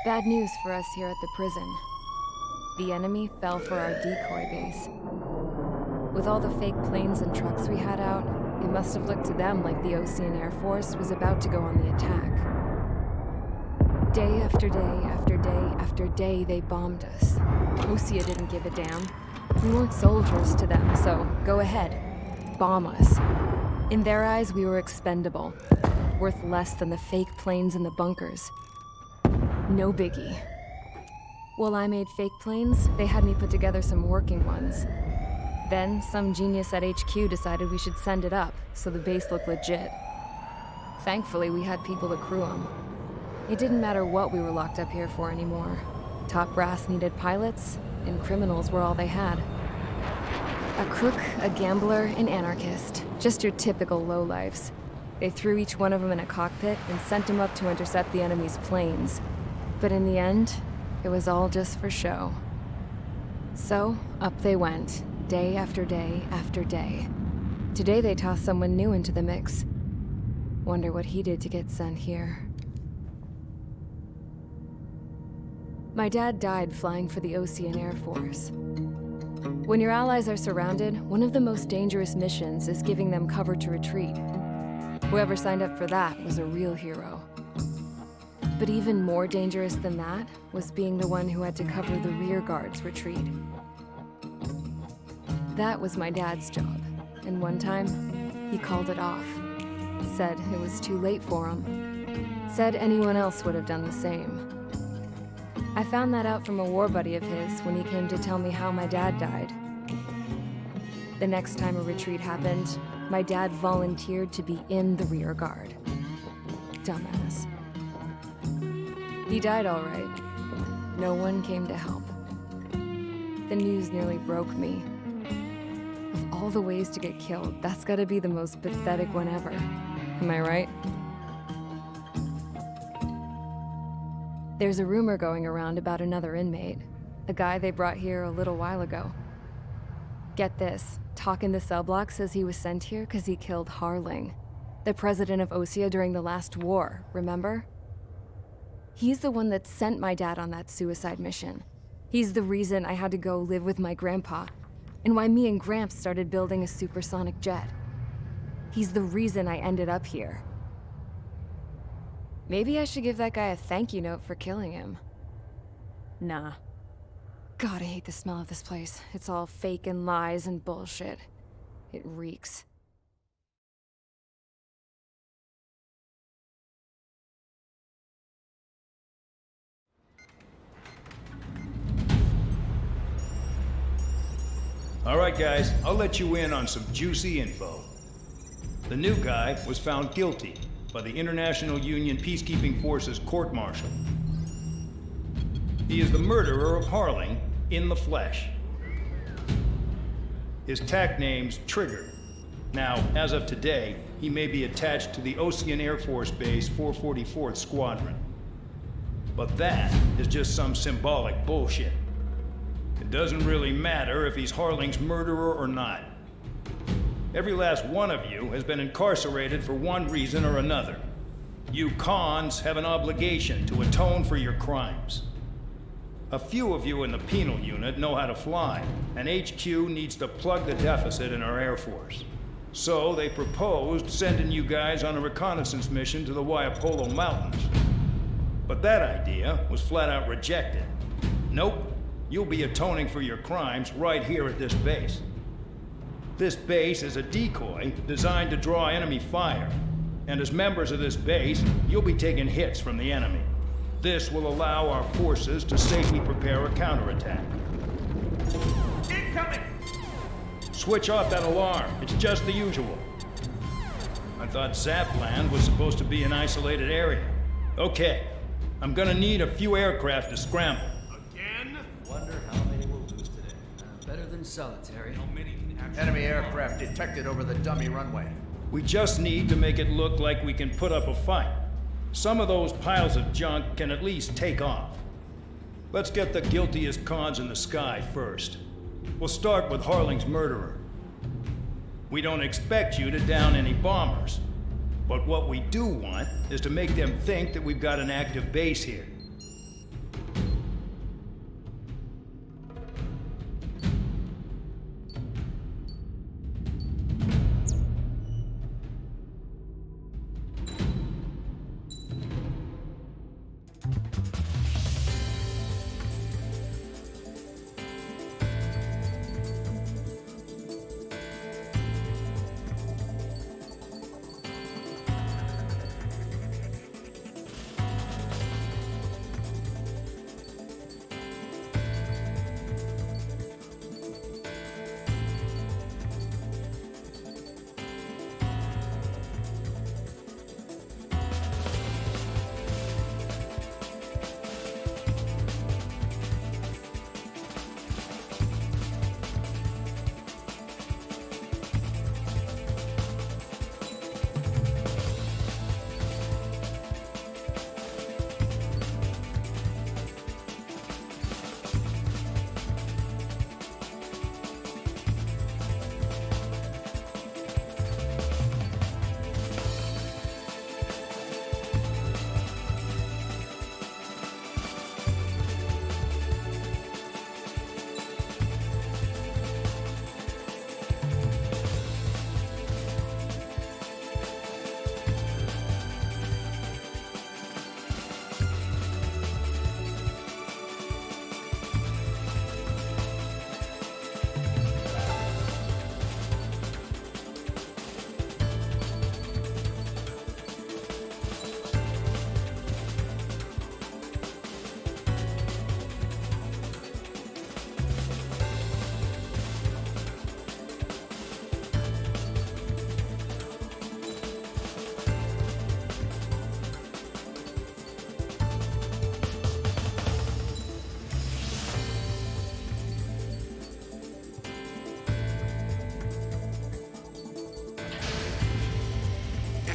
Bad news for us here at the prison. The enemy fell for our decoy base. With all the fake planes and trucks we had out, it must have looked to them like the Osean Air Force was about to go on the attack. Day after day after day after day, they bombed us. Osea didn't give a damn. We weren't soldiers to them, so go ahead. Bomb us. In their eyes, we were expendable. Worth less than the fake planes in the bunkers. No biggie. While I made fake planes, they had me put together some working ones. Then, some genius at HQ decided we should send it up, so the base looked legit. Thankfully, we had people to crew them. It didn't matter what we were locked up here for anymore. Top brass needed pilots, and criminals were all they had. A crook, a gambler, an anarchist. Just your typical lowlifes. They threw each one of them in a cockpit and sent them up to intercept the enemy's planes. But in the end, it was all just for show. So, up they went, day after day after day. Today they tossed someone new into the mix. Wonder what he did to get sent here. My dad died flying for the Osean Air Force. When your allies are surrounded, one of the most dangerous missions is giving them cover to retreat. Whoever signed up for that was a real hero. But even more dangerous than that was being the one who had to cover the rear guard's retreat. That was my dad's job, and one time, he called it off. Said it was too late for him. Said anyone else would have done the same. I found that out from a war buddy of his when he came to tell me how my dad died. The next time a retreat happened, my dad volunteered to be in the rear guard. Dumbass. He died all right. No one came to help. The news nearly broke me. Of all the ways to get killed, that's gotta be the most pathetic one ever. Am I right? There's a rumor going around about another inmate. A guy they brought here a little while ago. Get this, talk in the cell block says he was sent here because he killed Harling, the president of Osea during the last war, remember? He's the one that sent my dad on that suicide mission. He's the reason I had to go live with my grandpa, and why me and Gramps started building a supersonic jet. He's the reason I ended up here. Maybe I should give that guy a thank you note for killing him. Nah. God, I hate the smell of this place. It's all fake and lies and bullshit. It reeks. All right, guys, I'll let you in on some juicy info. The new guy was found guilty by the International Union Peacekeeping Forces court-martial. He is the murderer of Harling in the flesh. His tack name's Trigger. Now, as of today, he may be attached to the Osean Air Force Base 444th Squadron. But that is just some symbolic bullshit. It doesn't really matter if he's Harling's murderer or not. Every last one of you has been incarcerated for one reason or another. You cons have an obligation to atone for your crimes. A few of you in the penal unit know how to fly, and HQ needs to plug the deficit in our Air Force. So they proposed sending you guys on a reconnaissance mission to the Waiapolo Mountains. But that idea was flat out rejected. Nope, you'll be atoning for your crimes right here at this base. This base is a decoy designed to draw enemy fire, and as members of this base, you'll be taking hits from the enemy. This will allow our forces to safely prepare a counterattack. Incoming! Switch off that alarm. It's just the usual. I thought Zapland was supposed to be an isolated area. Okay, I'm gonna need a few aircraft to scramble. Again? Wonder how many we'll lose today. Better than solitary. How many can actually... Enemy aircraft detected over the dummy runway. We just need to make it look like we can put up a fight. Some of those piles of junk can at least take off. Let's get the guiltiest cons in the sky first. We'll start with Harling's murderer. We don't expect you to down any bombers, but what we do want is to make them think that we've got an active base here.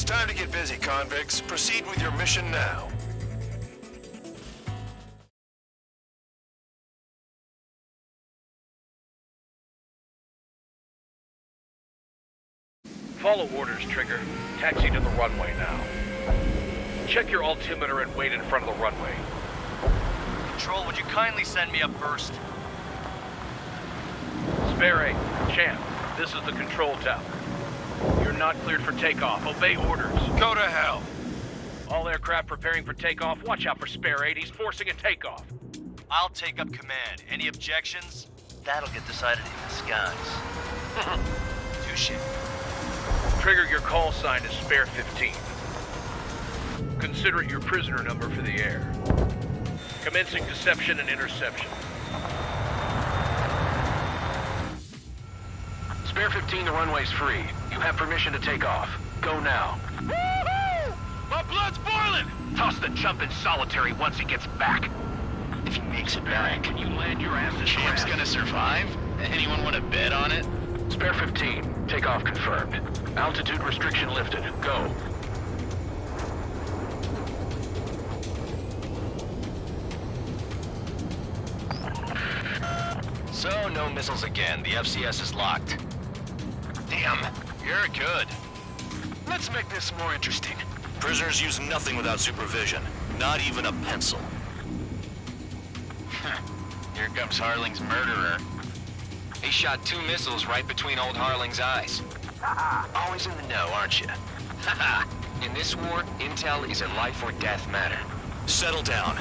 time to get busy, convicts. Proceed with your mission now. Follow orders, Trigger. Taxi to the runway now. Check your altimeter and wait in front of the runway. Control, would you kindly send me up first? Spare 8, Champ, this is the control tower. You're not cleared for takeoff. Obey orders. Go to hell. All aircraft preparing for takeoff. Watch out for Spare 8. He's forcing a takeoff. I'll take up command. Any objections? That'll get decided in the skies. Touche. Trigger, your call sign is Spare 15. Consider it your prisoner number for the air. Commencing deception and interception. Spare 15, the runway's free. You have permission to take off. Go now. Woo-hoo! My blood's boiling! Toss the chump in solitary once he gets back. If he makes it back, Can you land your ass in Champ's crap? gonna survive? Anyone want to bet on it? Spare 15, takeoff confirmed. Altitude restriction lifted. Go. So, no missiles again. The FCS is locked. Damn, you're good. Let's make this more interesting. Prisoners use nothing without supervision. Not even a pencil. Here comes Harling's murderer. He shot 2 missiles right between old Harling's eyes. Always in the know, aren't you? In this war, intel is a life or death matter. Settle down.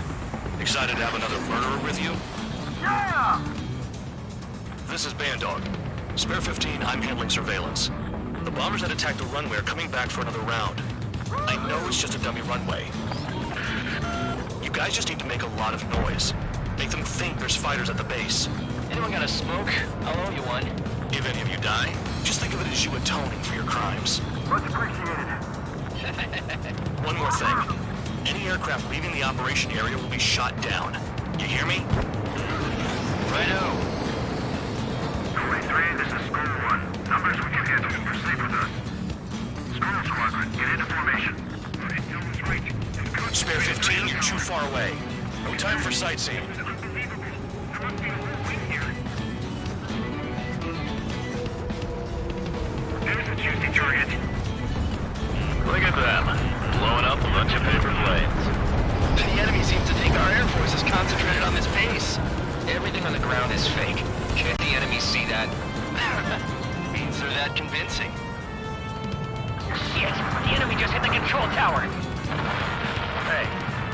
Excited to have another murderer with you? Yeah! This is Bandog. Spare 15, I'm handling surveillance. The bombers that attacked the runway are coming back for another round. I know it's just a dummy runway. You guys just need to make a lot of noise. Make them think there's fighters at the base. Anyone got a smoke? I'll owe you one. If any of you die, just think of it as you atoning for your crimes. Much appreciated. One more thing. Any aircraft leaving the operation area will be shot down. You hear me? Righto. 23, this is School 1. Numbers when you hit. Proceed with us. School Squadron, get into formation. Intel is right. Spare 15, you're too far away. No time for sightseeing. Unbelievable. There must be a whole wing here. There's a juicy target. Look at them. Blowing up a bunch of paper planes. The enemy seems to think our Air Force is concentrated on this base. Everything on the ground is fake. Can't the enemy see that? Means they're that convincing. Shit! The enemy just hit the control tower! Hey,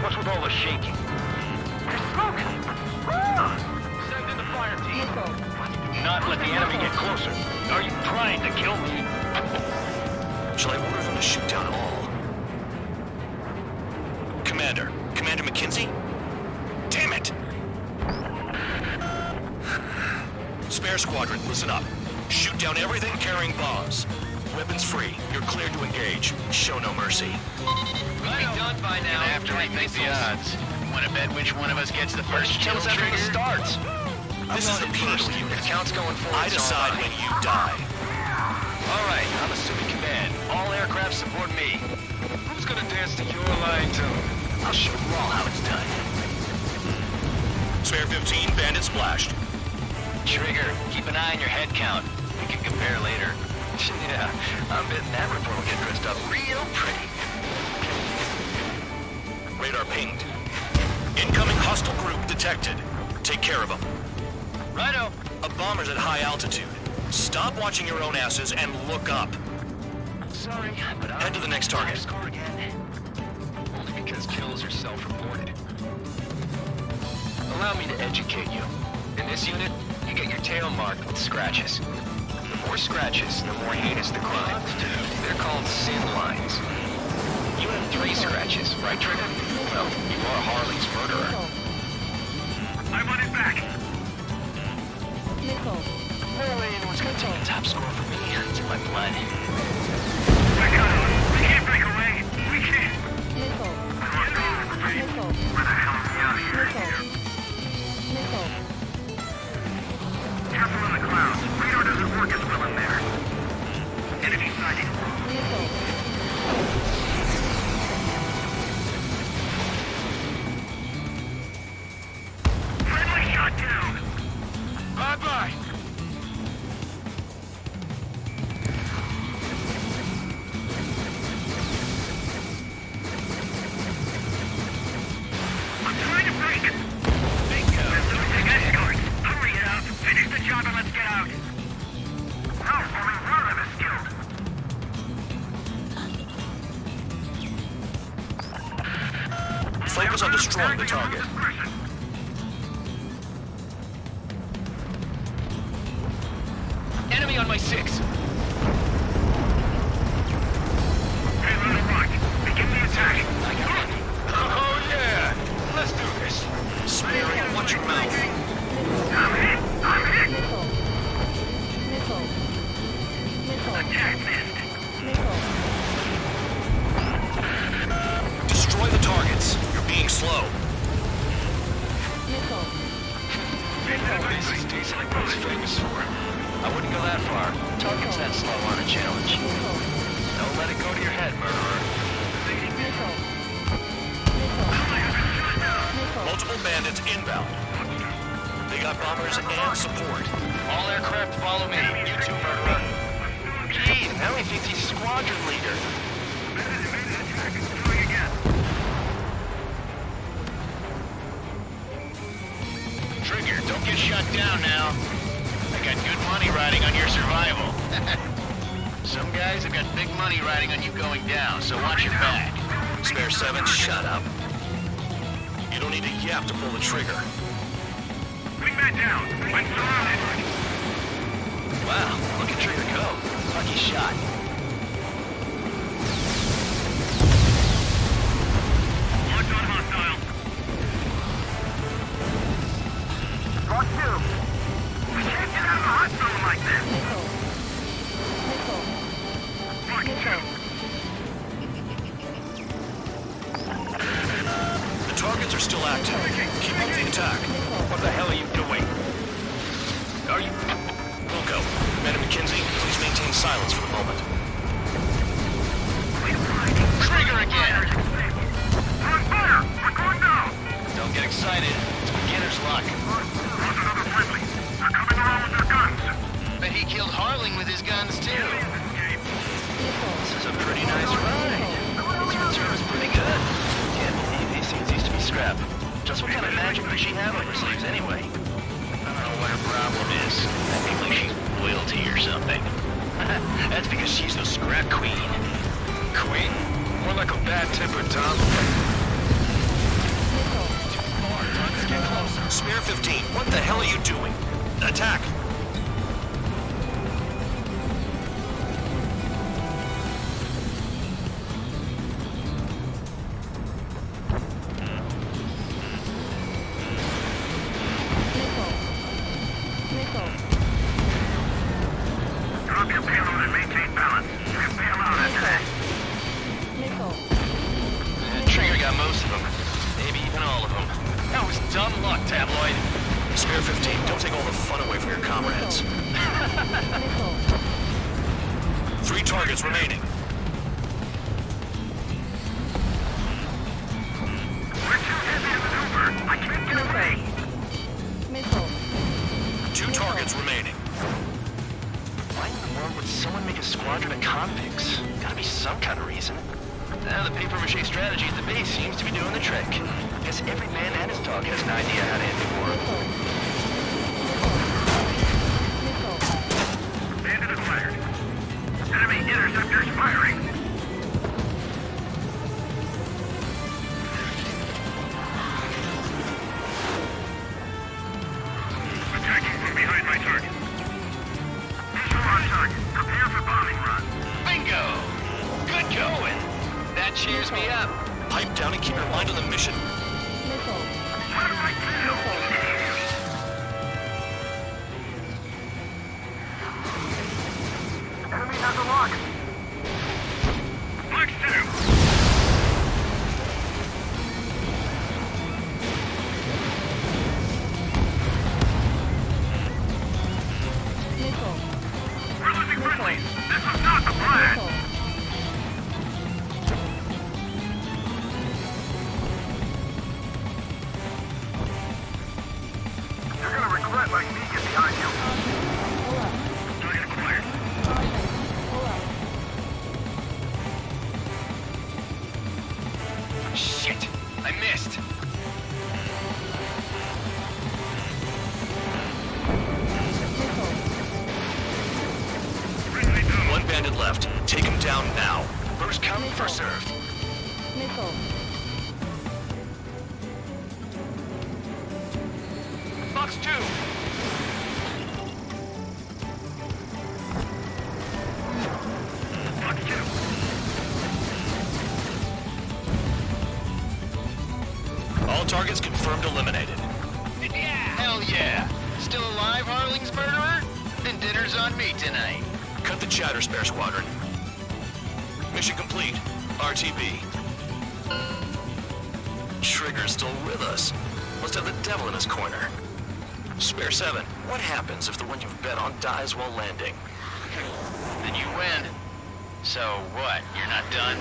what's with all the shaking? There's smoke! Send in the fire team. Do not let the enemy get closer. Are you trying to kill me? Shall I order them to shoot down all? Commander McKenzie? Damn it! Spare Squadron, listen up. Shoot down everything carrying bombs. Weapons free. You're cleared to engage. Show no mercy. We'll be done by now. Gonna have to rethink the odds. Want to bet which one of us gets the first kill Kills after trigger? the starts. This is the penal The unit. count's going forward. I decide when you die. All right, I'm assuming command. All aircraft support me. Who's gonna dance to your line tune? I'll show you all how it's done. Spare 15, bandit splashed. Trigger, keep an eye on your head count. We can compare later. Yeah, I'm betting that report will get dressed up real pretty. Radar pinged. Incoming hostile group detected. Take care of them. Righto. A bomber's at high altitude. Stop watching your own asses and look up. Sorry, but Head to the next target. Score again. Only because kills are self-reported. Allow me to educate you. In this unit, you get your tail marked with scratches. The more scratches, the more heinous the crime. They're called sin lines. You have 3 scratches, right, Trigger? Well, you are Harley's murderer. I want it back. No way anyone's gonna take a top score from me. It's in my blood. We can't break away. We can't. Where the hell are we out of here? Careful in the clouds. Radar doesn't work as well in there. Enemy sighted. Bye-bye. I'm trying to break. Bingo. We're losing escort. Hurry it up. Finish the job and let's get out. No, only one of us killed. Focus on destroying the target. Enemy on my 6. Hey, Little Rock. Begin the attack. Oh, yeah. Let's do this. Spare, watch your mouth. I'm hit. I'm hit. Missile. Missile. Attack missed. Missile. Destroy the targets. You're being slow. Missile. This is decently what he's famous for. I wouldn't go that far. Targets that slow aren't a challenge. Don't let it go to your head, murderer. Missile. Multiple bandits inbound. They got bombers and support. All aircraft follow me. You too, murderer. Gee, now he thinks he's squadron leader. Trigger, don't get shut down now. I got good money riding on your survival. Some guys have got big money riding on you going down, so watch your back. Spare 7, shut up. You don't need a yap to pull the trigger. Bring that down. I'm surrounded. Wow, look at Trigger go. Lucky shot. Locked on hostile. Lock 2. We can't get out of the hot zone like this. Missile. Missile. Lock 2. The targets are still active. Keep up the attack. What the hell are you doing? Are you... Wilco, Commander McKenzie, please maintain silence for the moment. Trigger again! We're on fire. We're going down. Don't get excited. It's beginner's luck. There's another friendly. They're coming around with their guns. Bet he killed Harling with his guns, too. This is a pretty nice ride. His return is pretty good. Can't believe these things used to be scrap. Just what kind of magic does she have up her sleeves anyway? I don't know what her problem is. I think like she's loyalty or something. That's because she's the scrap queen. Queen? More like a bad-tempered tomboy. Let's get closer. Spare 15, what the hell are you doing? Attack! Drop your payload and maintain balance. You can bail out after that. Trigger got most of them. Maybe even all of them. That was dumb luck, Tabloid. Spare 15, don't take all the fun away from your comrades. 3 targets remaining. We're too heavy to maneuver. I can't get away. 2 targets remaining. Why in the world would someone make a squadron of convicts? Gotta be some kind of reason. Now the papier-mâché strategy at the base seems to be doing the trick. Guess every man and his dog has an idea how to end the war. Bandit acquired. Enemy interceptors firing. Attacking from behind my target. Visual on target. Prepare for bombing run. Bingo! Good going! That cheers me up. Pipe down and keep your mind on the mission. What do I do? Enemy has a lock. Lock 2. We're losing friendlies. This was not the plan. like me get behind you. Target acquired. Shit! I missed! One bandit left. Take him down now. First come, first served. Nickel. Box 2! Box 2. All targets confirmed eliminated. Hell yeah! Still alive, Harling's murderer? Then dinner's on me tonight. Cut the chatter, Spare Squadron. Mission complete. RTB. Trigger's still with us. Must have the devil in his corner. Spare 7, what happens if the one you've bet on dies while landing? Then you win. So what, you're not done?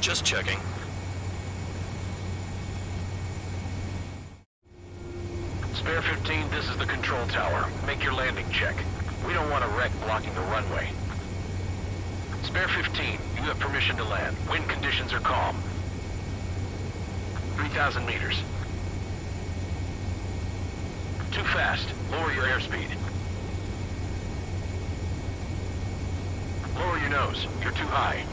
Just checking. Spare 15, this is the control tower. Make your landing check. We don't want a wreck blocking the runway. Spare 15, you have permission to land. Wind conditions are calm. 3,000 meters. Too fast. Lower your airspeed. Lower your nose. You're too high.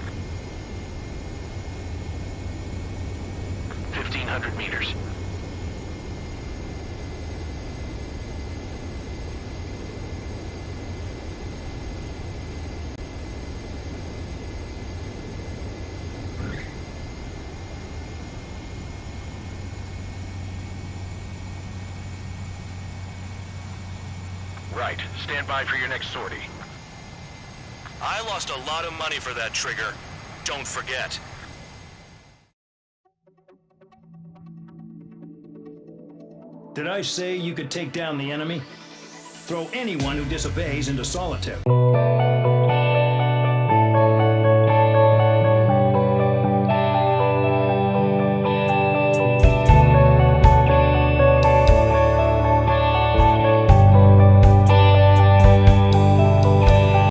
1,500 meters. Right. Stand by for your next sortie. I lost a lot of money for that trigger. Don't forget. Did I say you could take down the enemy? Throw anyone who disobeys into solitary.